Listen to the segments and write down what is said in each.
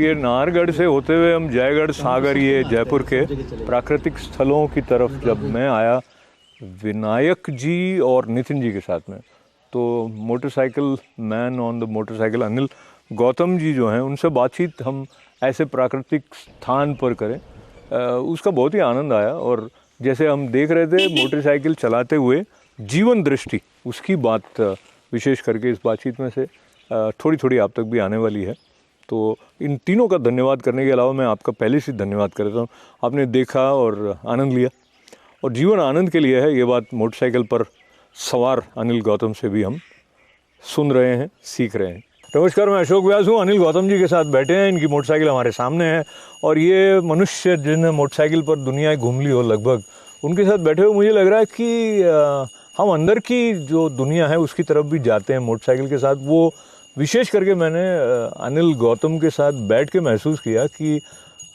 ये नाहरगढ़ से होते हुए हम जयगढ़, सागर, ये जयपुर के प्राकृतिक स्थलों की तरफ जब मैं आया विनायक जी और नितिन जी के साथ में, तो motorcycle man on the motorcycle Anil Gautam ji जो हैं, उनसे बातचीत हम ऐसे प्राकृतिक स्थान पर करें, उसका बहुत ही आनंद आया। और जैसे हम देख रहे थे मोटरसाइकिल चलाते हुए जीवन दृष्टि, उसकी बात विशेष करके इस बातचीत में से थोड़ी थोड़ी आप तक भी आने वाली है। तो इन तीनों का धन्यवाद करने के अलावा मैं आपका पहले से धन्यवाद करता हूँ, आपने देखा और आनंद लिया, और जीवन आनंद के लिए है, ये बात मोटरसाइकिल पर सवार अनिल गौतम से भी हम सुन रहे हैं, सीख रहे हैं। नमस्कार, मैं अशोक व्यास हूँ, अनिल गौतम जी के साथ बैठे हैं, इनकी मोटरसाइकिल हमारे सामने है, और ये मनुष्य जिन्हें मोटरसाइकिल पर दुनिया घूम ली हो लगभग, उनके साथ बैठे हुए मुझे लग रहा है कि हम अंदर की जो दुनिया है उसकी तरफ भी जाते हैं मोटरसाइकिल के साथ। वो विशेष करके मैंने अनिल गौतम के साथ बैठ के महसूस किया कि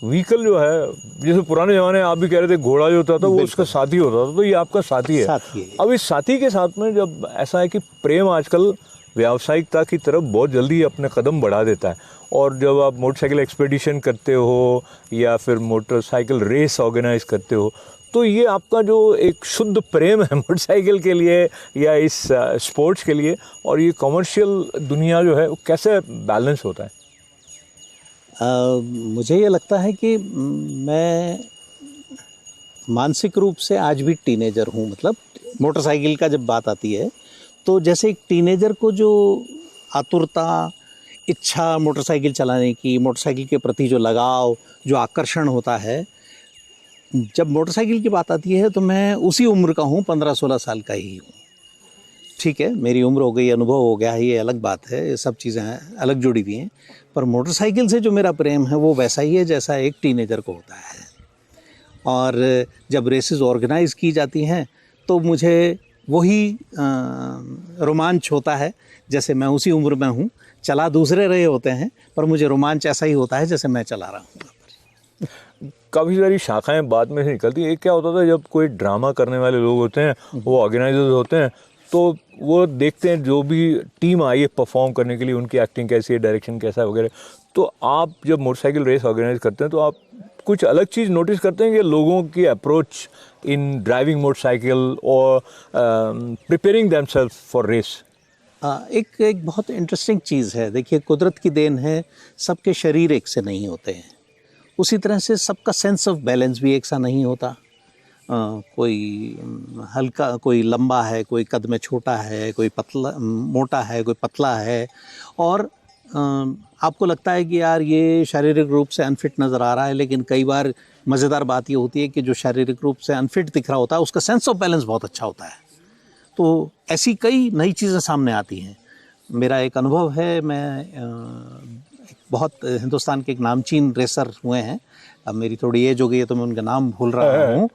व्हीकल जो है, जैसे पुराने ज़माने आप भी कह रहे थे घोड़ा जो होता था वो उसका साथी होता था, तो ये आपका साथी है। अब इस साथी के साथ में जब ऐसा है कि प्रेम आजकल व्यावसायिकता की तरफ बहुत जल्दी अपने कदम बढ़ा देता है, और जब आप मोटरसाइकिल एक्सपेडिशन करते हो या फिर मोटरसाइकिल रेस ऑर्गेनाइज करते हो, तो ये आपका जो एक शुद्ध प्रेम है मोटरसाइकिल के लिए या इस स्पोर्ट्स के लिए, और ये कमर्शियल दुनिया जो है वो कैसे बैलेंस होता है? मुझे ये लगता है कि मैं मानसिक रूप से आज भी टीनेजर हूँ। मतलब मोटरसाइकिल का जब बात आती है तो जैसे एक टीनेजर को जो आतुरता, इच्छा मोटरसाइकिल चलाने की, मोटरसाइकिल के प्रति जो लगाव, जो आकर्षण होता है, जब मोटरसाइकिल की बात आती है तो मैं उसी उम्र का हूँ, 15-16 साल का ही हूँ। ठीक है, मेरी उम्र हो गई, अनुभव हो गया, ये अलग बात है, ये सब चीज़ें अलग जुड़ी हुई हैं, पर मोटरसाइकिल से जो मेरा प्रेम है वो वैसा ही है जैसा एक टीनेजर को होता है। और जब रेसेस ऑर्गेनाइज़ की जाती हैं तो मुझे वही रोमांच होता है जैसे मैं उसी उम्र में हूँ। चला दूसरे रहे होते हैं पर मुझे रोमांच ऐसा ही होता है जैसे मैं चला रहा हूँ। काफ़ी सारी शाखाएं बाद में से निकलती हैं। एक क्या होता था, जब कोई ड्रामा करने वाले लोग होते हैं, वो ऑर्गेनाइजर्स होते हैं, तो वो देखते हैं जो भी टीम आई है परफॉर्म करने के लिए, उनकी एक्टिंग कैसी है, डायरेक्शन कैसा है वगैरह। तो आप जब मोटरसाइकिल रेस ऑर्गेनाइज करते हैं तो आप कुछ अलग चीज़ नोटिस करते हैं कि लोगों की अप्रोच इन ड्राइविंग मोटरसाइकिल और प्रिपेयरिंग देमसेल्फ फॉर रेस? एक बहुत इंटरेस्टिंग चीज़ है। देखिए, कुदरत की देन है, सबके शरीर एक से नहीं होते हैं, उसी तरह से सबका सेंस ऑफ बैलेंस भी एक सा नहीं होता। कोई हल्का, कोई लंबा है, कोई कद में छोटा है, कोई पतला मोटा है, कोई पतला है, और आपको लगता है कि यार ये शारीरिक रूप से अनफिट नज़र आ रहा है, लेकिन कई बार मज़ेदार बात ये होती है कि जो शारीरिक रूप से अनफिट दिख रहा होता है उसका सेंस ऑफ बैलेंस बहुत अच्छा होता है। तो ऐसी कई नई चीज़ें सामने आती हैं। मेरा एक अनुभव है, मैं बहुत हिंदुस्तान के एक नामचीन रेसर हुए हैं, अब मेरी थोड़ी एज हो गई है तो मैं उनका नाम भूल रहा हूँ।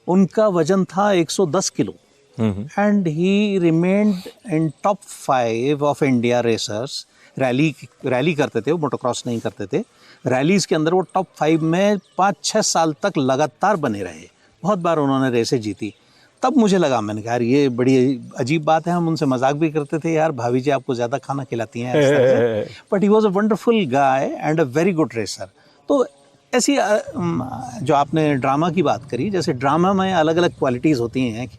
उनका वजन था 110 kilo and he remained in top 5 of India racers. Rally करते थे वो, मोटोक्रॉस नहीं करते थे। रैलीज़ के अंदर वो टॉप 5 में 5-6 साल तक लगातार बने रहे। बहुत बार उन्होंने रेसें जीती। तब मुझे लगा, मैंने कहा यार ये बड़ी अजीब बात है। हम उनसे मजाक भी करते थे, यार भाभी जी आपको ज़्यादा खाना खिलाती हैं इस तरह से। But he was a wonderful guy and a very good racer. तो ऐसी जो आपने ड्रामा की बात करी, जैसे ड्रामा में अलग अलग क्वालिटीज़ होती हैं।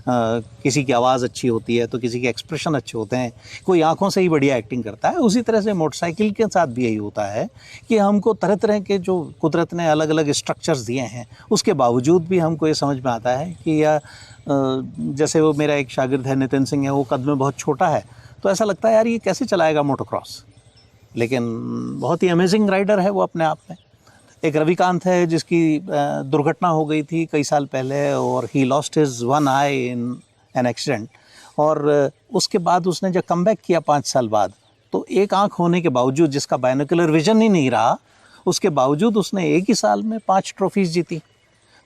किसी की आवाज़ अच्छी होती है तो किसी के एक्सप्रेशन अच्छे होते हैं, कोई आंखों से ही बढ़िया एक्टिंग करता है। उसी तरह से मोटरसाइकिल के साथ भी यही होता है कि हमको तरह तरह के जो कुदरत ने अलग अलग स्ट्रक्चर्स दिए हैं, उसके बावजूद भी हमको ये समझ में आता है कि या जैसे वो मेरा एक शागिर्द है नितिन सिंह है, वो कद में बहुत छोटा है, तो ऐसा लगता है यार ये कैसे चलाएगा मोटोक्रॉस, लेकिन बहुत ही अमेजिंग राइडर है वो अपने आप में। एक रविकांत है जिसकी दुर्घटना हो गई थी कई साल पहले, और he lost his one I in an accident, और उसके बाद उसने जब कमबैक किया 5 साल बाद, तो एक आंख होने के बावजूद, जिसका बाइनोकुलर विजन ही नहीं रहा, उसके बावजूद उसने एक ही साल में 5 ट्रॉफीज़ जीती।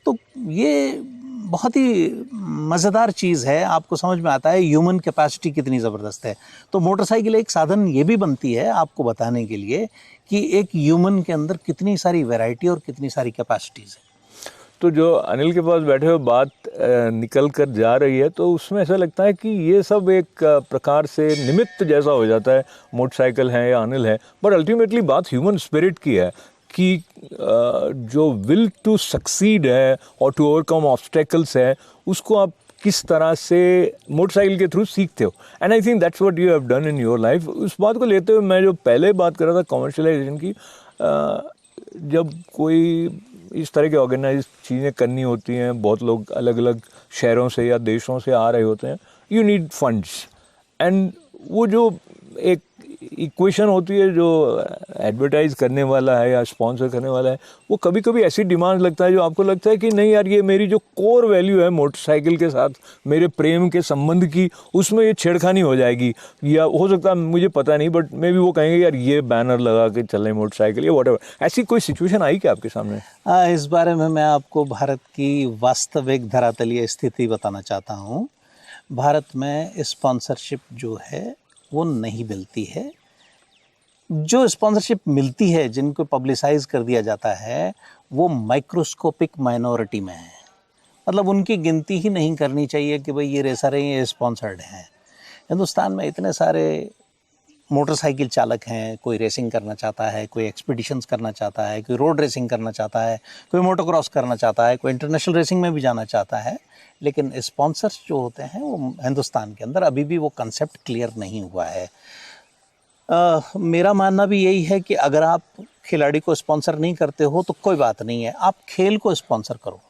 तो ये बहुत ही मज़ेदार चीज़ है, आपको समझ में आता है ह्यूमन कैपेसिटी कितनी ज़बरदस्त है। तो मोटरसाइकिल एक साधन ये भी बनती है आपको बताने के लिए कि एक ह्यूमन के अंदर कितनी सारी वैरायटी और कितनी सारी कैपेसिटीज़ है। तो जो अनिल के पास बैठे हुए बात निकल कर जा रही है, तो उसमें ऐसा लगता है कि ये सब एक प्रकार से निमित्त जैसा हो जाता है, मोटरसाइकिल है या अनिल है, बट अल्टीमेटली बात ह्यूमन स्पिरिट की है कि जो विल टू सक्सीड है और टू ओवरकम ऑब्स्टेकल्स है, उसको आप किस तरह से मोटरसाइकिल के थ्रू सीखते हो। And I think that's what you have done in your life. उस बात को लेते हुए मैं जो पहले बात कर रहा था कमर्शलाइजेशन की, जब कोई इस तरह की ऑर्गेनाइज चीज़ें करनी होती हैं, बहुत लोग अलग अलग शहरों से या देशों से आ रहे होते हैं, यू नीड फंड्स। एंड वो जो एक इक्वेशन होती है जो एडवर्टाइज करने वाला है या स्पॉन्सर करने वाला है, वो कभी कभी ऐसी डिमांड लगता है जो आपको लगता है कि नहीं यार, ये मेरी जो कोर वैल्यू है मोटरसाइकिल के साथ, मेरे प्रेम के संबंध की, उसमें ये छेड़खानी हो जाएगी। या हो सकता है, मुझे पता नहीं, बट मे बी वो कहेंगे यार ये बैनर लगा के चलें मोटरसाइकिल या व्हाटएवर। ऐसी कोई सिचुएशन आई क्या आपके सामने? इस बारे में मैं आपको भारत की वास्तविक धरातलीय स्थिति बताना चाहता हूँ। भारत में स्पॉन्सरशिप जो है वो नहीं मिलती है। जो स्पॉन्सरशिप मिलती है, जिनको पब्लिसाइज कर दिया जाता है, वो माइक्रोस्कोपिक माइनॉरिटी में है। मतलब उनकी गिनती ही नहीं करनी चाहिए कि भाई ये रेसर हैं, ये स्पॉन्सर्ड हैं। हिंदुस्तान में इतने सारे मोटरसाइकिल चालक हैं, कोई रेसिंग करना चाहता है, कोई एक्सपीडिशंस करना चाहता है, कोई रोड रेसिंग करना चाहता है, कोई मोटोक्रॉस करना चाहता है, कोई इंटरनेशनल रेसिंग में भी जाना चाहता है। लेकिन स्पॉन्सर्स जो होते हैं वो हिंदुस्तान के अंदर अभी भी वो कंसेप्ट क्लियर नहीं हुआ है। मेरा मानना भी यही है कि अगर आप खिलाड़ी को स्पॉन्सर नहीं करते हो तो कोई बात नहीं है, आप खेल को स्पॉन्सर करो।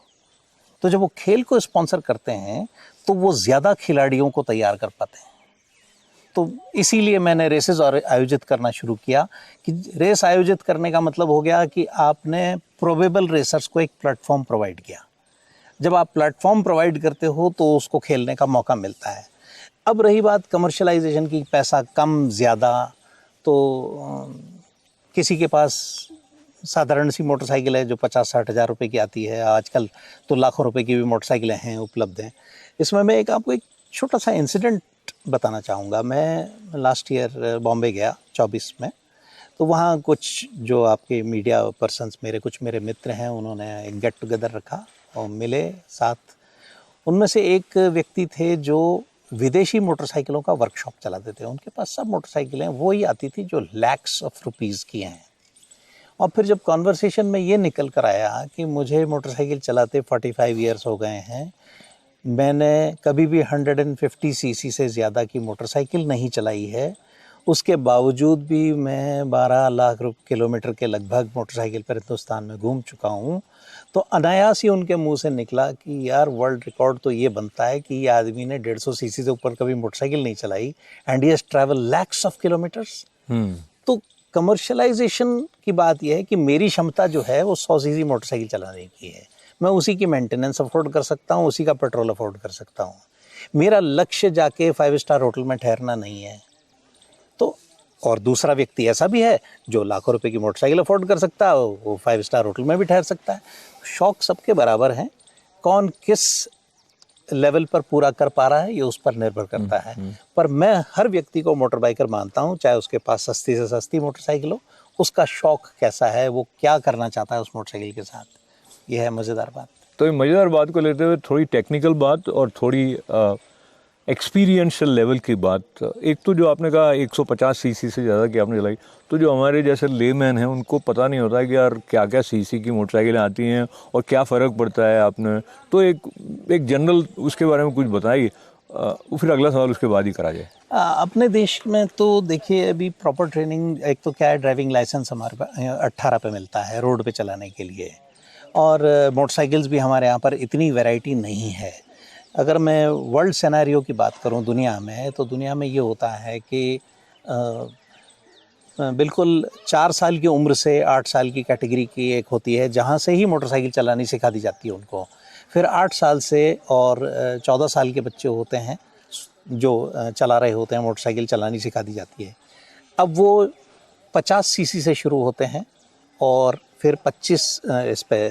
तो जब वो खेल को स्पॉन्सर करते हैं तो वो ज़्यादा खिलाड़ियों को तैयार कर पाते हैं। तो इसीलिए मैंने रेसेस और आयोजित करना शुरू किया कि रेस आयोजित करने का मतलब हो गया कि आपने प्रोबेबल रेसर्स को एक प्लेटफॉर्म प्रोवाइड किया। जब आप प्लेटफॉर्म प्रोवाइड करते हो तो उसको खेलने का मौका मिलता है। अब रही बात कमर्शलाइजेशन की, पैसा कम ज़्यादा, तो किसी के पास साधारण सी मोटरसाइकिल है जो 50-60 हज़ार रुपये की आती है, आजकल तो लाखों रुपए की भी मोटरसाइकिलें हैं, उपलब्ध हैं। इसमें मैं आपको एक छोटा सा इंसिडेंट बताना चाहूँगा। मैं लास्ट ईयर बॉम्बे गया 24 में, तो वहाँ कुछ जो आपके मीडिया पर्सन्स, मेरे मित्र हैं, उन्होंने एक गेट टुगेदर रखा और मिले साथ। उनमें से एक व्यक्ति थे जो विदेशी मोटरसाइकिलों का वर्कशॉप चलाते थे। उनके पास सब मोटरसाइकिलें वो ही आती थी जो लैक्स ऑफ रुपीज़ की हैं। और फिर जब कॉन्वर्सेशन में ये निकल कर आया कि मुझे मोटरसाइकिल चलाते 45 ईयर्स हो गए हैं, मैंने कभी भी 150 सीसी से ज़्यादा की मोटरसाइकिल नहीं चलाई है, उसके बावजूद भी मैं 12 लाख किलोमीटर के लगभग मोटरसाइकिल पर हिंदुस्तान में घूम चुका हूँ, तो अनायास ही उनके मुंह से निकला कि यार वर्ल्ड रिकॉर्ड तो ये बनता है कि ये आदमी ने 150 सीसी से ऊपर कभी मोटरसाइकिल नहीं चलाई, and he has travel lakhs of kilometres. तो कमर्शलाइजेशन की बात यह है कि मेरी क्षमता जो है वो 100 सीसी मोटरसाइकिल चलाने की है। मैं उसी की मेंटेनेंस अफोर्ड कर सकता हूँ, उसी का पेट्रोल अफोर्ड कर सकता हूँ। मेरा लक्ष्य जाके 5 स्टार होटल में ठहरना नहीं है। तो और दूसरा व्यक्ति ऐसा भी है जो लाखों रुपए की मोटरसाइकिल अफोर्ड कर सकता है, वो 5 स्टार होटल में भी ठहर सकता है। शौक सबके बराबर हैं, कौन किस लेवल पर पूरा कर पा रहा है ये उस पर निर्भर करता है। पर मैं हर व्यक्ति को मोटर बाइकर मानता हूँ, चाहे उसके पास सस्ती से सस्ती मोटरसाइकिल हो, उसका शौक कैसा है, वो क्या करना चाहता है उस मोटरसाइकिल के साथ। यह है मज़ेदार बात। तो ये मज़ेदार बात को लेते हुए थोड़ी टेक्निकल बात और थोड़ी एक्सपीरियंशियल लेवल की बात। एक तो जो आपने कहा 150 सीसी से ज़्यादा की आपने चलाई, तो जो हमारे जैसे लेमैन हैं उनको पता नहीं होता कि यार क्या क्या सीसी की मोटरसाइकिलें आती हैं और क्या फ़र्क पड़ता है। आपने तो एक जनरल उसके बारे में कुछ बताइए, फिर अगला सवाल उसके बाद ही करा जाए। अपने देश में तो देखिए अभी प्रॉपर ट्रेनिंग, एक तो क्या है, ड्राइविंग लाइसेंस हमारे पास 18 पे मिलता है रोड पे चलाने के लिए, और मोटरसाइकिल्स भी हमारे यहाँ पर इतनी वैरायटी नहीं है। अगर मैं वर्ल्ड सिनेरियो की बात करूं दुनिया में, तो दुनिया में ये होता है कि बिल्कुल 4 साल की उम्र से 8 साल की कैटेगरी की एक होती है जहां से ही मोटरसाइकिल चलानी सिखा दी जाती है उनको। फिर 8 साल से और 14 साल के बच्चे होते हैं जो चला रहे होते हैं, मोटरसाइकिल चलानी सिखा दी जाती है। अब वो 50 सीसी से शुरू होते हैं और फिर 25 इस पे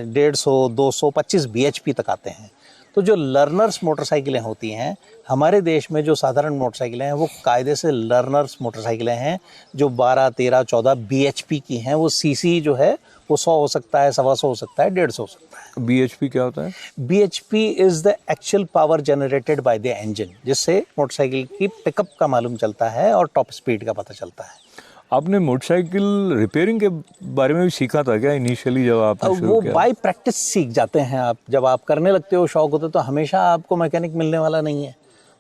150, 200, 25 BHP तक आते हैं। तो जो लर्नर्स मोटरसाइकिलें होती हैं हमारे देश में, जो साधारण मोटरसाइकिलें हैं, वो कायदे से लर्नर्स मोटरसाइकिलें हैं जो 12, 13, 14 BHP की हैं। वो सीसी जो है वो 100 हो सकता है, 125 हो सकता है, 150 हो सकता है। BHP क्या होता है? BHP is the actual power generated by the engine, जिससे मोटरसाइकिल की पिकअप का मालूम चलता है और टॉप स्पीड का पता चलता है। आपने मोटरसाइकिल रिपेयरिंग के बारे में भी सीखा था क्या इनिशियली जब आपने शुरू वो किया? बाय प्रैक्टिस सीख जाते हैं आप। जब आप करने लगते हो, शौक होता है, तो हमेशा आपको मैकेनिक मिलने वाला नहीं है।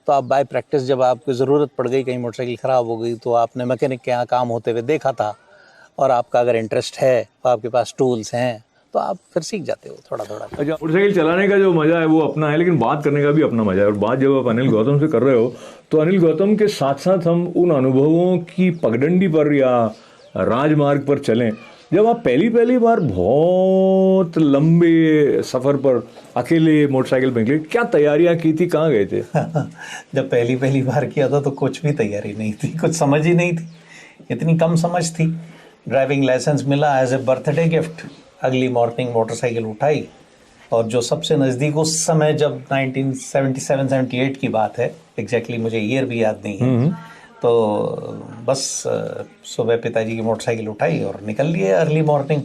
तो आप बाय प्रैक्टिस, जब आपको ज़रूरत पड़ गई, कहीं मोटरसाइकिल ख़राब हो गई, तो आपने मैकेनिक के यहाँ काम होते हुए देखा था, और आपका अगर इंटरेस्ट है, तो आपके पास टूल्स हैं, तो आप फिर सीख जाते हो थोड़ा थोड़ा। अच्छा, मोटरसाइकिल चलाने का जो मजा है वो अपना है, लेकिन बात करने का भी अपना मजा है। और बात जब आप अनिल गौतम से कर रहे हो, तो अनिल गौतम के साथ साथ हम उन अनुभवों की पगडंडी पर या राजमार्ग पर चलें जब आप पहली बार बहुत लंबे सफर पर अकेले मोटरसाइकिल पे निकले। क्या तैयारियां की थी, कहाँ गए थे? जब पहली बार किया था तो कुछ भी तैयारी नहीं थी, कुछ समझ ही नहीं थी, इतनी कम समझ थी। ड्राइविंग लाइसेंस मिला एज ए बर्थडे गिफ्ट। अगली मॉर्निंग मोटरसाइकिल उठाई, और जो सबसे नज़दीक उस समय, जब 1977-78 की बात है, एग्जैक्टली मुझे ईयर भी याद नहीं है, तो बस सुबह पिताजी की मोटरसाइकिल उठाई और निकल लिए अर्ली मॉर्निंग,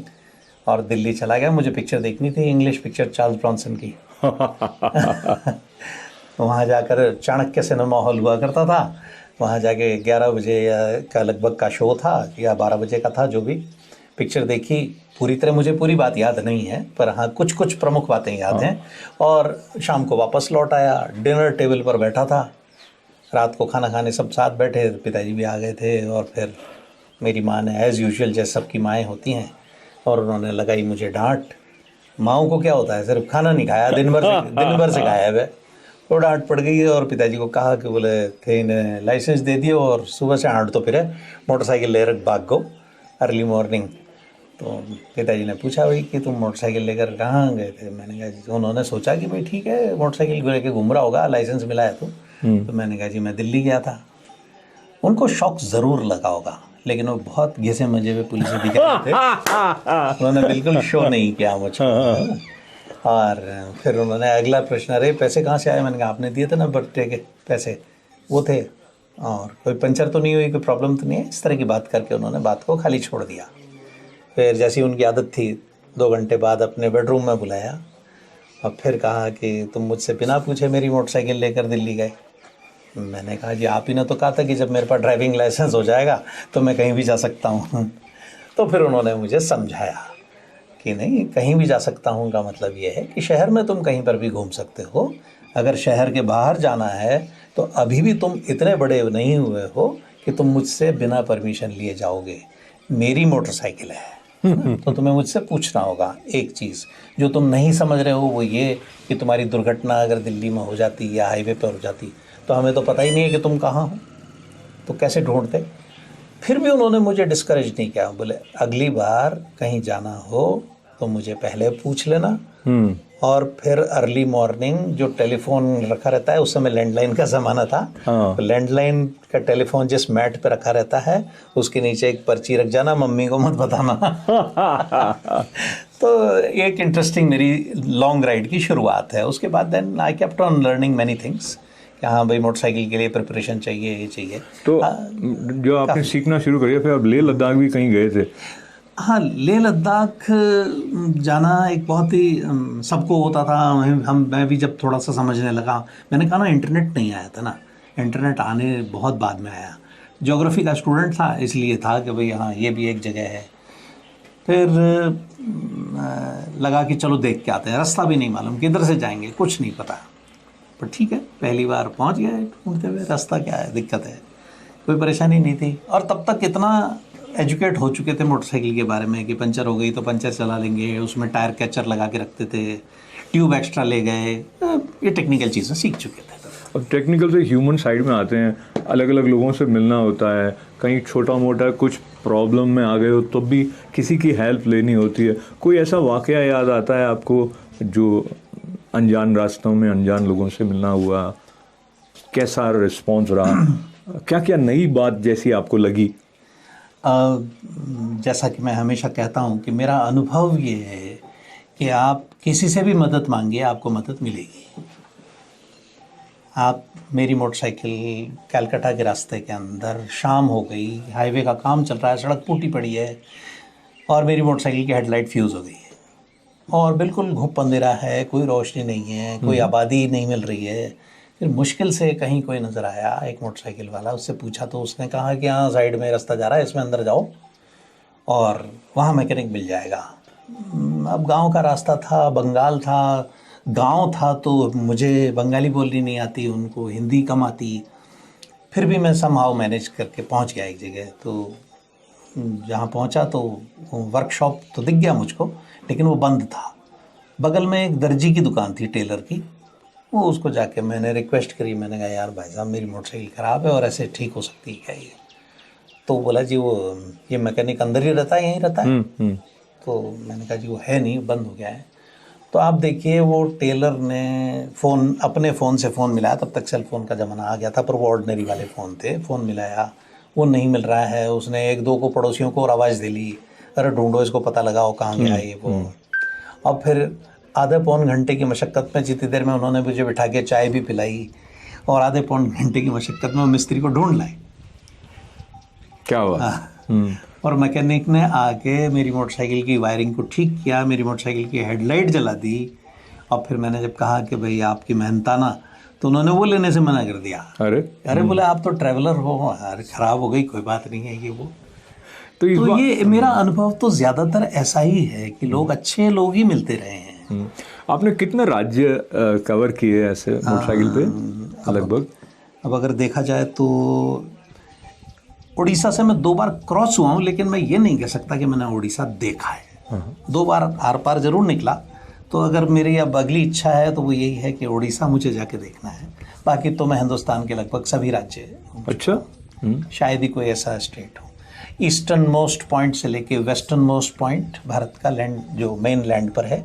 और दिल्ली चला गया। मुझे पिक्चर देखनी थी, इंग्लिश पिक्चर, चार्ल्स ब्रॉन्सन की। वहाँ जाकर चाणक्य सिनेमा हॉल हुआ करता था, वहाँ जाके 11 बजे का लगभग का शो था, या 12 बजे का था, जो भी। पिक्चर देखी, पूरी तरह मुझे पूरी बात याद नहीं है, पर हाँ कुछ कुछ प्रमुख बातें याद हैं। और शाम को वापस लौट आया, डिनर टेबल पर बैठा था, रात को खाना खाने सब साथ बैठे, पिताजी भी आ गए थे, और फिर मेरी माँ ने एज़ यूजुअल, जैसे सबकी माएँ होती हैं, और उन्होंने लगाई मुझे डांट। माँओं को क्या होता है, सिर्फ खाना नहीं खाया, दिन भर से खाया है, तो डांट पड़ गई। और पिताजी को कहा कि बोले थे इन्हें लाइसेंस दे दियो, और सुबह से हाट तो फिर मोटरसाइकिल ले रख भाग गो अर्ली मॉर्निंग। तो पिताजी ने पूछा भाई कि तुम मोटरसाइकिल लेकर कहाँ गए थे? मैंने कहा जी, उन्होंने सोचा कि भाई ठीक है, मोटरसाइकिल लेके घूम रहा होगा, लाइसेंस मिला है तो मैंने कहा जी मैं दिल्ली गया था। उनको शौक ज़रूर लगा होगा, लेकिन वो बहुत घिसे मजे में पुलिस दिख रहे थे। उन्होंने बिल्कुल शो नहीं किया मुझको। और फिर उन्होंने अगला प्रश्न, अरे पैसे कहाँ से आए? मैंने कहा आपने दिए थे ना बर्थडे के पैसे, वो थे, और कोई पंचर तो नहीं हुई, कोई प्रॉब्लम तो नहीं है? इस तरह की बात करके उन्होंने बात को खाली छोड़ दिया। फिर जैसी उनकी आदत थी, 2 घंटे बाद अपने बेडरूम में बुलाया, और फिर कहा कि तुम मुझसे बिना पूछे मेरी मोटरसाइकिल लेकर दिल्ली गए। मैंने कहा जी आप ही ने तो कहा था कि जब मेरे पास ड्राइविंग लाइसेंस हो जाएगा तो मैं कहीं भी जा सकता हूँ। तो फिर उन्होंने मुझे समझाया कि नहीं, कहीं भी जा सकता हूँ का मतलब ये है कि शहर में तुम कहीं पर भी घूम सकते हो, अगर शहर के बाहर जाना है तो अभी भी तुम इतने बड़े नहीं हुए हो कि तुम मुझसे बिना परमिशन लिए जाओगे। मेरी मोटरसाइकिल है तो तुम्हें मुझसे पूछना होगा। एक चीज़ जो तुम नहीं समझ रहे हो वो ये कि तुम्हारी दुर्घटना अगर दिल्ली में हो जाती या हाईवे पर हो जाती तो हमें तो पता ही नहीं है कि तुम कहाँ हो, तो कैसे ढूंढते। फिर भी उन्होंने मुझे डिस्करेज नहीं किया, बोले अगली बार कहीं जाना हो तो मुझे पहले पूछ लेना। और फिर अर्ली मॉर्निंग जो टेलीफोन रखा रहता है, उस समय लैंडलाइन का ज़माना था, तो लैंडलाइन का टेलीफोन जिस मैट पे रखा रहता है उसके नीचे एक पर्ची रख जाना, मम्मी को मत बताना। तो एक इंटरेस्टिंग मेरी लॉन्ग राइड की शुरुआत है। उसके बाद then I kept on learning many things कि हाँ भाई मोटरसाइकिल के लिए प्रिपरेशन चाहिए, ये चाहिए। तो जो आपने सीखना शुरू करिए, फिर आप लेह लद्दाख भी कहीं गए थे? हाँ, लेह लद्दाख जाना एक बहुत ही सबको होता था। मैं भी जब थोड़ा सा समझने लगा, मैंने कहा ना इंटरनेट नहीं आया था ना, इंटरनेट आने बहुत बाद में आया। ज्योग्राफी का स्टूडेंट था, इसलिए था कि भाई हाँ ये भी एक जगह है। फिर लगा कि चलो देख के आते हैं, रास्ता भी नहीं मालूम किधर से जाएंगे, कुछ नहीं पता, पर ठीक है पहली बार पहुंच गए ढूंढते हुए। रास्ता क्या है, दिक्कत है, कोई परेशानी नहीं थी। और तब तक इतना एजुकेट हो चुके थे मोटरसाइकिल के बारे में कि पंचर हो गई तो पंचर चला लेंगे, उसमें टायर कैचर लगा के रखते थे, ट्यूब एक्स्ट्रा ले गए, ये टेक्निकल चीज़ें सीख चुके थे। अब टेक्निकल से ह्यूमन साइड में आते हैं, अलग अलग लोगों से मिलना होता है, कहीं छोटा मोटा कुछ प्रॉब्लम में आ गए हो तो भी किसी की हेल्प लेनी होती है। कोई ऐसा वाकया याद आता है आपको जो अनजान रास्तों में अनजान लोगों से मिलना हुआ, कैसा रिस्पॉन्स रहा, क्या क्या नई बात जैसी आपको लगी? जैसा कि मैं हमेशा कहता हूँ कि मेरा अनुभव ये है कि आप किसी से भी मदद मांगिए, आपको मदद मिलेगी। आप मेरी मोटरसाइकिल कलकत्ता के रास्ते के अंदर, शाम हो गई, हाईवे का काम चल रहा है, सड़क टूटी पड़ी है, और मेरी मोटरसाइकिल की हेडलाइट फ्यूज़ हो गई है और बिल्कुल घुप अंधेरा है, कोई रोशनी नहीं है, कोई आबादी नहीं मिल रही है। फिर मुश्किल से कहीं कोई नज़र आया, एक मोटरसाइकिल वाला, उससे पूछा तो उसने कहा कि हाँ साइड में रास्ता जा रहा है, इसमें अंदर जाओ और वहाँ मैकेनिक मिल जाएगा। अब गांव का रास्ता था, बंगाल था, गांव था, तो मुझे बंगाली बोलनी नहीं आती, उनको हिंदी कम आती। फिर भी मैं समहाउ मैनेज करके पहुंच गया एक जगह। तो जहाँ पहुंचा तो वर्कशॉप तो दिख गया मुझको, लेकिन वो बंद था। बगल में एक दर्जी की दुकान थी, टेलर की। वो उसको जाके मैंने रिक्वेस्ट करी, मैंने कहा यार भाई साहब मेरी मोटरसाइकिल ख़राब है और ऐसे ठीक हो सकती है क्या ये? तो बोला जी वो ये मैकेनिक अंदर ही रहता है, यहीं रहता है। तो मैंने कहा जी वो है नहीं, बंद हो गया है। तो आप देखिए वो टेलर ने फ़ोन, अपने फ़ोन से फ़ोन मिलाया, तब तक सेल फ़ोन का ज़माना आ गया था, पर वो ऑर्डिनरी वाले फ़ोन थे। फ़ोन मिलाया, वो नहीं मिल रहा है। उसने एक दो को पड़ोसियों को और आवाज़ दे ली, अरे ढूंढो इसको, पता लगाओ कहाँ गया ये वो। और फिर आधे पौन घंटे की मशक्क़त में, जितनी देर में उन्होंने मुझे बिठा के चाय भी पिलाई और आधे पौन घंटे की मशक्क़त में मिस्त्री को ढूंढ लाए। क्या हुआ? और मैकेनिक ने आके मेरी मोटरसाइकिल की वायरिंग को ठीक किया, मेरी मोटरसाइकिल की हेडलाइट जला दी। और फिर मैंने जब कहा कि भाई आपकी मेहनताना, तो उन्होंने वो लेने से मना कर दिया। अरे बोले आप तो ट्रैवलर हो, अरे ख़राब हो गई कोई बात नहीं है ये वो। तो ये मेरा अनुभव तो ज़्यादातर ऐसा ही है कि लोग अच्छे लोग ही मिलते रहे हैं। आपने कितने राज्य कवर किए ऐसे मोटरसाइकिल पे लगभग? अब अगर देखा जाए तो उड़ीसा से मैं 2 बार क्रॉस हुआ हूँ, लेकिन मैं ये नहीं कह सकता कि मैंने उड़ीसा देखा है। 2 बार आर पार ज़रूर निकला। तो अगर मेरी अब अगली इच्छा है तो वो यही है कि उड़ीसा मुझे जाके देखना है। बाकी तो मैं हिंदुस्तान के लगभग सभी राज्य, अच्छा, शायद ही कोई ऐसा स्टेट हो, ईस्टर्न मोस्ट पॉइंट से लेके वेस्टर्न मोस्ट पॉइंट भारत का लैंड जो मेन लैंड पर है,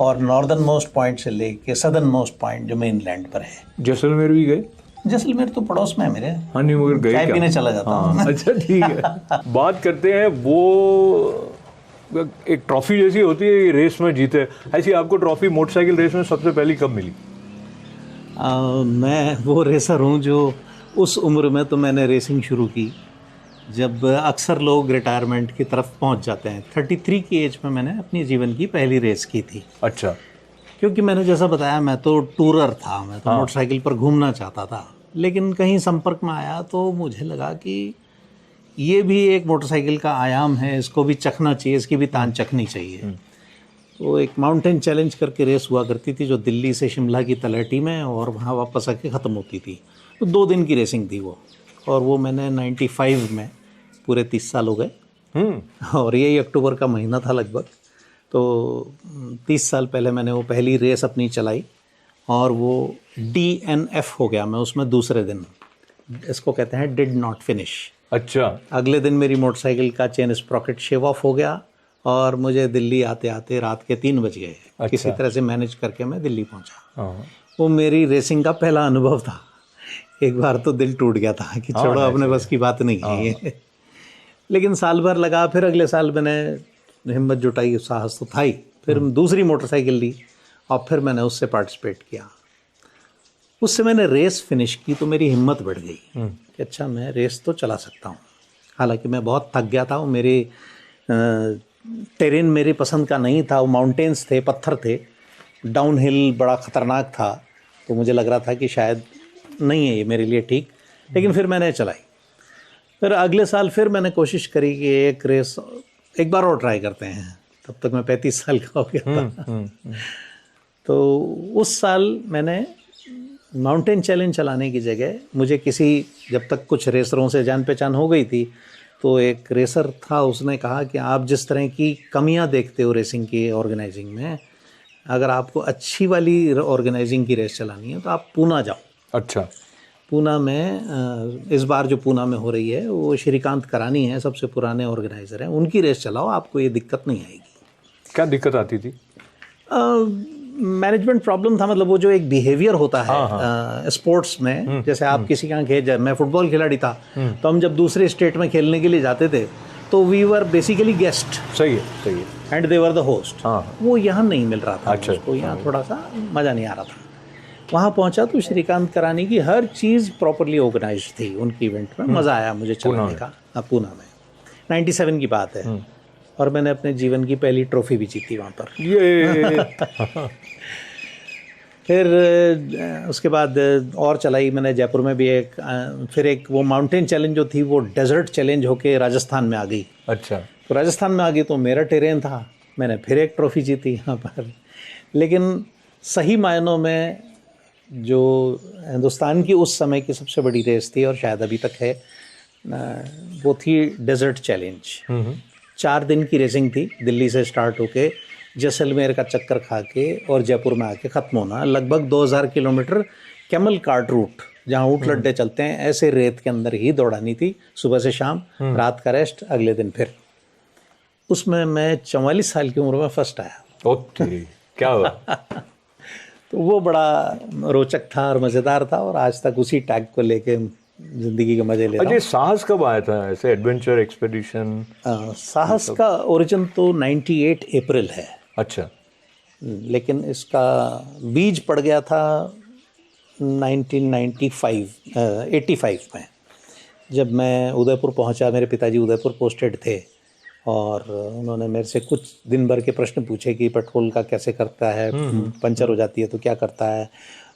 और नॉर्दर्न मोस्ट पॉइंट से लेके सदर्न मोस्ट पॉइंट जो मेन लैंड पर है। जैसलमेर भी गए? जैसलमेर तो पड़ोस में है मेरे। हाँ नहीं, मगर गए चाय क्या? पीने चला जाता हूँ। अच्छा ठीक है। बात करते हैं, वो एक ट्रॉफी जैसी होती है रेस में जीते, ऐसी आपको ट्रॉफी मोटरसाइकिल रेस में सबसे पहली कब मिली? मैं वो रेसर हूँ जो उस उम्र में तो मैंने रेसिंग शुरू की जब अक्सर लोग रिटायरमेंट की तरफ पहुँच जाते हैं। 33 की एज में मैंने अपनी जीवन की पहली रेस की थी। अच्छा। क्योंकि मैंने जैसा बताया मैं तो टूरर था, मैं तो मोटरसाइकिल पर घूमना चाहता था। लेकिन कहीं संपर्क में आया तो मुझे लगा कि ये भी एक मोटरसाइकिल का आयाम है, इसको भी चखना चाहिए, इसकी भी तान चखनी चाहिए। तो एक माउंटेन चैलेंज करके रेस हुआ करती थी जो दिल्ली से शिमला की तलहटी में, और वहाँ वापस आके ख़त्म होती थी। तो 2 दिन की रेसिंग थी वो, और वो मैंने 95 में, पूरे 30 साल हो गए। और यही अक्टूबर का महीना था लगभग। तो 30 साल पहले मैंने वो पहली रेस अपनी चलाई और वो DNF हो गया मैं उसमें दूसरे दिन। इसको कहते हैं डिड नॉट फिनिश। अच्छा। अगले दिन मेरी मोटरसाइकिल का चेन स्प्रॉकेट शेव ऑफ हो गया और मुझे दिल्ली आते आते रात के 3 बज गए। अच्छा। किसी तरह से मैनेज करके मैं दिल्ली पहुंचा। वो मेरी रेसिंग का पहला अनुभव था। एक बार तो दिल टूट गया था कि छोड़ो, अपने बस की बात नहीं है ये। लेकिन साल भर लगा, फिर अगले साल मैंने हिम्मत जुटाई, साहस तो था ही। फिर दूसरी मोटरसाइकिल ली और फिर मैंने उससे पार्टिसिपेट किया। उससे मैंने रेस फिनिश की तो मेरी हिम्मत बढ़ गई कि अच्छा मैं रेस तो चला सकता हूँ। हालांकि मैं बहुत थक गया था, वो मेरे टेरेन मेरे पसंद का नहीं था। वो माउंटेन्स थे, पत्थर थे, डाउन हिल बड़ा ख़तरनाक था। तो मुझे लग रहा था कि शायद नहीं है ये मेरे लिए ठीक, लेकिन फिर मैंने चलाई। फिर अगले साल फिर मैंने कोशिश करी कि एक रेस एक बार और ट्राई करते हैं। तब तक मैं 35 साल का हो गया था। तो उस साल मैंने माउंटेन चैलेंज चलाने की जगह, मुझे किसी, जब तक कुछ रेसरों से जान पहचान हो गई थी, तो एक रेसर था, उसने कहा कि आप जिस तरह की कमियां देखते हो रेसिंग की ऑर्गेनाइजिंग में, अगर आपको अच्छी वाली ऑर्गेनाइजिंग की रेस चलानी है तो आप पूना जाओ। अच्छा। पूना में इस बार जो पूना में हो रही है वो श्रीकांत करानी है, सबसे पुराने ऑर्गेनाइज़र हैं, उनकी रेस चलाओ, आपको ये दिक्कत नहीं आएगी। क्या दिक्कत आती थी? मैनेजमेंट प्रॉब्लम था। मतलब वो जो एक बिहेवियर होता है स्पोर्ट्स में, जैसे आप किसी के यहाँ खेल, मैं फुटबॉल खिलाड़ी था, तो हम जब दूसरे स्टेट में खेलने के लिए जाते थे तो वी वर बेसिकली गेस्ट। सही है, सही है। And they were the host. वो यहाँ नहीं मिल रहा था। अच्छा। उसको यहाँ थोड़ा सा मज़ा नहीं आ रहा था। वहाँ पहुँचा तो श्रीकांत करानी की हर चीज़ प्रॉपरली ऑर्गेनाइज थी उनकी इवेंट में। मज़ा आया मुझे चलाने का। पूना में 97 की बात है। और मैंने अपने जीवन की पहली ट्रॉफी भी जीती वहाँ पर। ये फिर उसके बाद और चलाई मैंने जयपुर में भी एक, फिर एक वो माउंटेन चैलेंज जो थी वो डेजर्ट चैलेंज होके राजस्थान में आ गई। अच्छा। तो राजस्थान में आ गई तो मेरा टेरेन था, मैंने फिर एक ट्रॉफी जीती यहाँ पर। लेकिन सही मायनों में जो हिंदुस्तान की उस समय की सबसे बड़ी रेस थी और शायद अभी तक है, वो थी डेजर्ट चैलेंज। 4 दिन की रेसिंग थी, दिल्ली से स्टार्ट होके जैसलमेर का चक्कर खा के और जयपुर में आके ख़त्म होना। लगभग 2000 किलोमीटर कैमल कार्ट रूट, जहाँ ऊँट लड्डे चलते हैं, ऐसे रेत के अंदर ही दौड़ानी थी, सुबह से शाम, रात का रेस्ट, अगले दिन फिर। उसमें मैं 44 साल की उम्र में फर्स्ट आया। ओके, क्या हुआ? तो वो बड़ा रोचक था और मज़ेदार था, और आज तक उसी टैग को लेके ज़िंदगी के मज़े ले रहा हूँ। अजय, साहस कब आया था ऐसे एडवेंचर एक्सपेडिशन? साहस का ओरिजिन तो 98 अप्रैल है। अच्छा। लेकिन इसका बीज पड़ गया था 85 में, जब मैं उदयपुर पहुंचा। मेरे पिताजी उदयपुर पोस्टेड थे और उन्होंने मेरे से कुछ दिन भर के प्रश्न पूछे कि पेट्रोल का कैसे करता है, पंचर हो जाती है तो क्या करता है,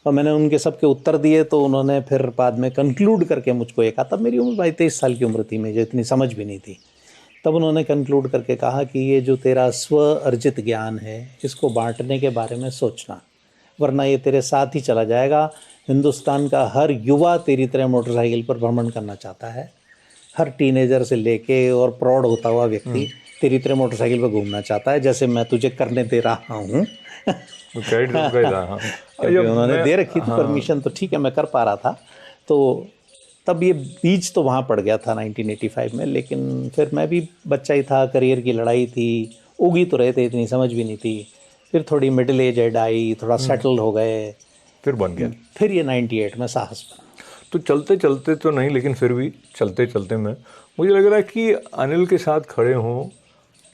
और मैंने उनके सबके उत्तर दिए। तो उन्होंने फिर बाद में कंक्लूड करके मुझको एक आता, मेरी उम्र 22-23 साल की उम्र थी, मुझे इतनी समझ भी नहीं थी, तब उन्होंने कंक्लूड करके कहा कि ये जो तेरा स्व अर्जित ज्ञान है, इसको बांटने के बारे में सोचना, वरना ये तेरे साथ ही चला जाएगा। हिंदुस्तान का हर युवा तेरी तरह मोटरसाइकिल पर भ्रमण करना चाहता है, हर टीनेजर से लेके और प्रौढ़ होता हुआ व्यक्ति तेरी तरह मोटरसाइकिल पर घूमना चाहता है, जैसे मैं तुझे करने दे रहा हूँ। उन्होंने दे रखी थी परमिशन, तो ठीक है, मैं कर पा रहा था। तो तब ये बीज तो वहाँ पड़ गया था 1985 में। लेकिन फिर मैं भी बच्चा ही था, करियर की लड़ाई थी, उगी तो रहे थे, इतनी समझ भी नहीं थी। फिर थोड़ी मिडिल एज एड आई, थोड़ा सेटल हो गए, फिर बन गया। फिर ये 98 में साहस बना। तो चलते चलते तो नहीं, लेकिन फिर भी चलते चलते में मुझे लग रहा है कि अनिल के साथ खड़े हों,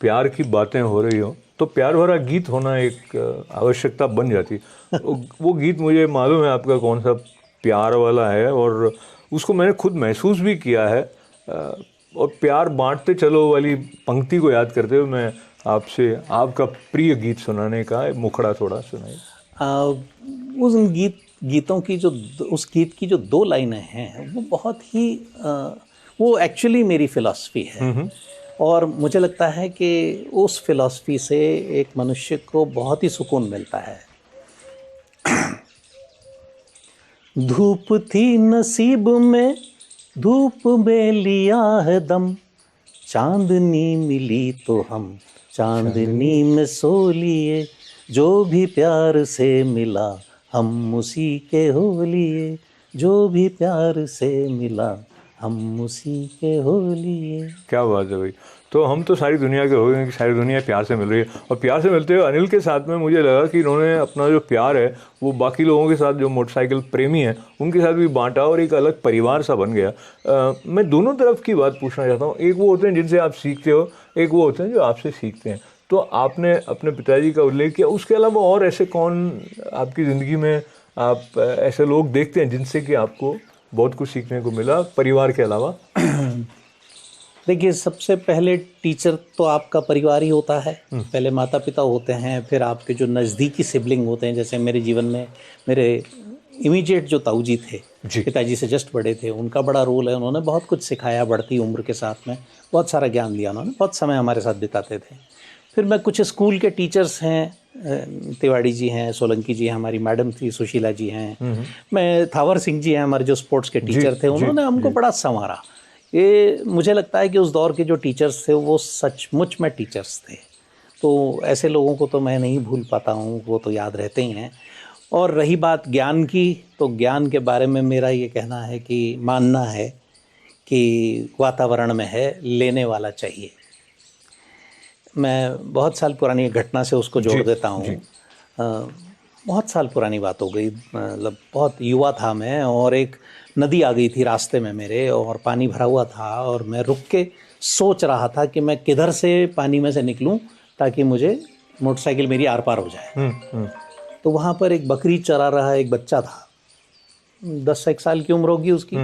प्यार की बातें हो रही हो, तो प्यार भरा गीत होना एक आवश्यकता बन जाती। वो गीत मुझे मालूम है आपका कौन सा प्यार वाला है, और उसको मैंने खुद महसूस भी किया है। और प्यार बांटते चलो वाली पंक्ति को याद करते हुए मैं आपसे आपका प्रिय गीत सुनाने का मुखड़ा थोड़ा सुनाइए। उस गीतों की जो, उस गीत की जो 2 लाइनें हैं, वो बहुत ही वो एक्चुअली मेरी फ़िलॉसफी है। और मुझे लगता है कि उस फिलॉसफी से एक मनुष्य को बहुत ही सुकून मिलता है। धूप थी नसीब में, धूप में लिया है दम, चांदनी मिली तो हम चांदनी में सो लिए, जो भी प्यार से मिला हम उसी के हो लिए, जो भी प्यार से मिला हम उसी के हो लिए। क्या बात है भाई। तो हम तो सारी दुनिया के हो गए कि सारी दुनिया प्यार से मिल रही है, और प्यार से मिलते हुए अनिल के साथ में मुझे लगा कि इन्होंने अपना जो प्यार है वो बाकी लोगों के साथ, जो मोटरसाइकिल प्रेमी हैं, उनके साथ भी बांटा और एक अलग परिवार सा बन गया। मैं दोनों तरफ की बात पूछना चाहता हूँ। एक वो होते हैं जिनसे आप सीखते हो, एक वो होते हैं जो आपसे सीखते हैं। तो आपने अपने पिताजी का उल्लेख किया, उसके अलावा और ऐसे कौन आपकी ज़िंदगी में आप ऐसे लोग देखते हैं जिनसे कि आपको बहुत कुछ सीखने को मिला परिवार के अलावा? देखिए, सबसे पहले टीचर तो आपका परिवार ही होता है। पहले माता पिता होते हैं, फिर आपके जो नज़दीकी सिबलिंग होते हैं। जैसे मेरे जीवन में मेरे इमीडिएट जो ताऊ जी थे, पिताजी से जस्ट बड़े थे, उनका बड़ा रोल है। उन्होंने बहुत कुछ सिखाया बढ़ती उम्र के साथ में, बहुत सारा ज्ञान दिया उन्होंने, बहुत समय हमारे साथ बिताते थे। फिर मैं कुछ स्कूल के टीचर्स हैं, तिवाड़ी जी हैं, सोलंकी जी हैं, हमारी मैडम थी सुशीला जी हैं, मैं थावर सिंह जी हैं, हमारे जो स्पोर्ट्स के टीचर थे, उन्होंने हमको बड़ा संवारा। ये मुझे लगता है कि उस दौर के जो टीचर्स थे वो सचमुच में टीचर्स थे। तो ऐसे लोगों को तो मैं नहीं भूल पाता हूँ, वो तो याद रहते ही हैं। और रही बात ज्ञान की, तो ज्ञान के बारे में मेरा ये कहना है कि मानना है कि वातावरण में है, लेने वाला चाहिए। मैं बहुत साल पुरानी एक घटना से उसको जोड़ देता हूँ। बहुत साल पुरानी बात हो गई, मतलब बहुत युवा था मैं, और एक नदी आ गई थी रास्ते में मेरे, और पानी भरा हुआ था, और मैं रुक के सोच रहा था कि मैं किधर से पानी में से निकलूं ताकि मुझे मोटरसाइकिल मेरी आर पार हो जाए। तो वहाँ पर एक बकरी चरा रहा एक बच्चा था, 10-1 साल की उम्र होगी उसकी।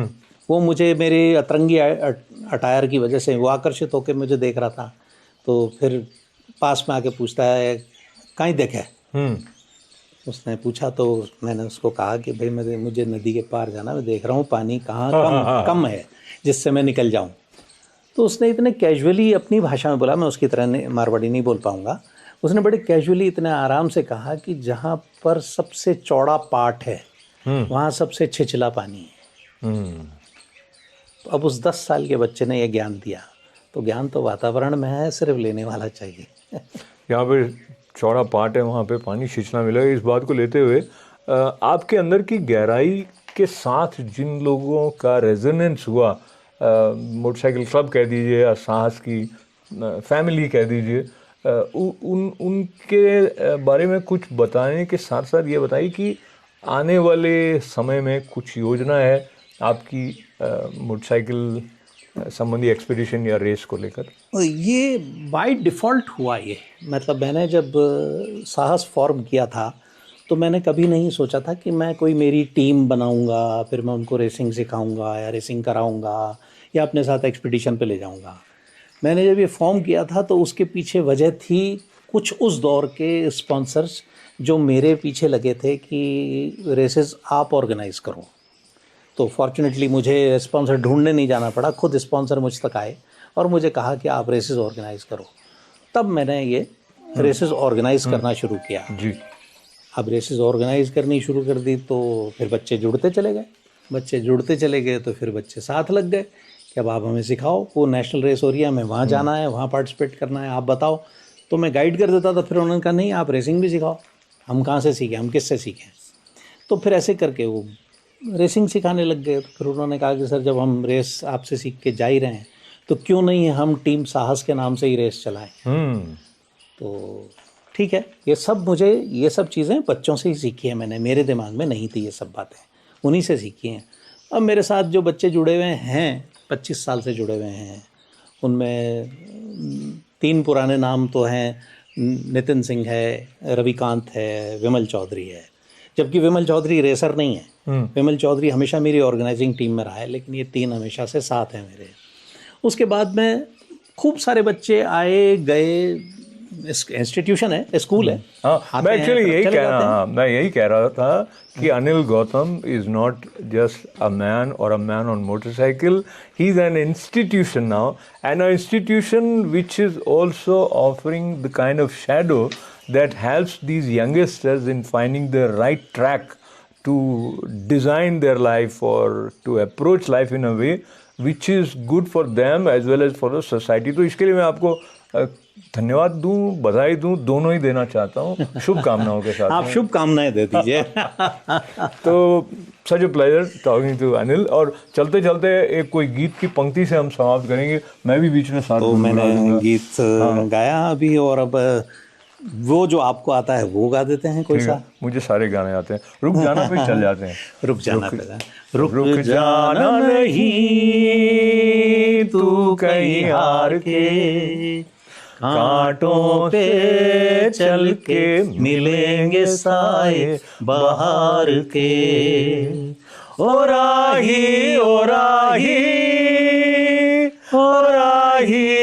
वो मुझे मेरे अतरंगी अटायर की वजह से वो आकर्षित होकर मुझे देख रहा था। तो फिर पास में आके पूछता है कहीं देखे। उसने पूछा तो मैंने उसको कहा कि भाई मुझे नदी के पार जाना, मैं देख रहा हूँ पानी कहाँ कम है जिससे मैं निकल जाऊँ। तो उसने इतने कैजुअली अपनी भाषा में बोला, मैं उसकी तरह मारवाड़ी नहीं बोल पाऊँगा, उसने बड़े कैजुअली इतने आराम से कहा कि जहाँ पर सबसे चौड़ा पाट है वहाँ सबसे छिछला पानी है। तो अब उस 10 साल के बच्चे ने ये ज्ञान दिया। तो ज्ञान तो वातावरण में है, सिर्फ लेने वाला चाहिए। यहाँ पे चौड़ा पाट है, वहाँ पे पानी छिछला मिलेगा। इस बात को लेते हुए आपके अंदर की गहराई के साथ जिन लोगों का रेजोनेंस हुआ, मोटरसाइकिल क्लब कह दीजिए या साहस की फैमिली कह दीजिए, उनके बारे में कुछ बताने के साथ साथ ये बताइए कि आने वाले समय में कुछ योजना है आपकी मोटरसाइकिल संबंधी एक्सपीडिशन या रेस को लेकर? ये बाय डिफ़ॉल्ट हुआ ये, मतलब मैंने जब साहस फॉर्म किया था तो मैंने कभी नहीं सोचा था कि मैं कोई मेरी टीम बनाऊंगा, फिर मैं उनको रेसिंग सिखाऊंगा या रेसिंग कराऊंगा या अपने साथ एक्सपीडिशन पे ले जाऊंगा। मैंने जब ये फॉर्म किया था तो उसके पीछे वजह थी कुछ उस दौर के स्पॉन्सर्स जो मेरे पीछे लगे थे कि रेसेस आप ऑर्गेनाइज़ करो। तो फॉर्चुनेटली मुझे स्पॉन्सर ढूंढने नहीं जाना पड़ा, खुद स्पॉन्सर मुझ तक आए और मुझे कहा कि आप रेसेस ऑर्गेनाइज़ करो। तब मैंने ये रेसेस ऑर्गेनाइज़ करना शुरू किया जी। अब रेसेस ऑर्गेनाइज़ करनी शुरू कर दी तो फिर बच्चे जुड़ते चले गए, तो फिर बच्चे साथ लग गए कि अब आप हमें सिखाओ, वो नेशनल रेस हो रही है, हमें वहाँ जाना है, वहाँ पार्टिसिपेट करना है, आप बताओ। तो मैं गाइड कर देता था, फिर उन्होंने कहा नहीं आप रेसिंग भी सिखाओ। हम कहाँ से सीखें, हम किससे सीखें? तो फिर ऐसे करके वो रेसिंग सिखाने लग गए। तो फिर उन्होंने कहा कि सर जब हम रेस आपसे सीख के जा ही रहे हैं तो क्यों नहीं हम टीम साहस के नाम से ही रेस चलाएं। तो ठीक है, ये सब चीज़ें बच्चों से ही सीखी है मैंने, मेरे दिमाग में नहीं थी ये सब बातें, उन्हीं से सीखी हैं। अब मेरे साथ जो बच्चे जुड़े हुए हैं 25 साल से जुड़े हुए हैं, उनमें 3 पुराने नाम तो हैं, नितिन सिंह है, रविकांत है, विमल चौधरी है। जबकि विमल चौधरी रेसर नहीं है, विमल चौधरी हमेशा मेरी ऑर्गेनाइजिंग टीम में रहा है, लेकिन ये 3 हमेशा से साथ हैं मेरे। उसके बाद में खूब सारे बच्चे आए गए, इंस्टीट्यूशन है, स्कूल है। मैं एक्चुअली यही कह रहा था कि Anil Gautam is not just a man और a man on motorcycle, he is an institution now, and a institution which is also offering the kind of shadow that helps these youngsters in finding the right track to design their life or to approach life in a way which is good for them as well as for the society. तो इसके लिए मैं आपको धन्यवाद दूं, बधाई दूं, दोनों ही देना चाहता हूं, शुभकामनाओं के साथ। आप शुभकामनाएं दे दीजिए। तो such a pleasure talking to Anil. और चलते चलते एक कोई गीत की पंक्ति से हम समाप्त करेंगे, मैं भी बीच में साथ। तो मैंने गीत गाया अभी, और अब वो जो आपको आता है वो गा देते हैं कोई सा। मुझे सारे गाने आते हैं, रुक जाना पे चल जाते हैं। रुक जाना नहीं तू कहीं हार के, कांटों पे चल के मिलेंगे साए बहार के। ओ राही, ओ राही, ओ राही,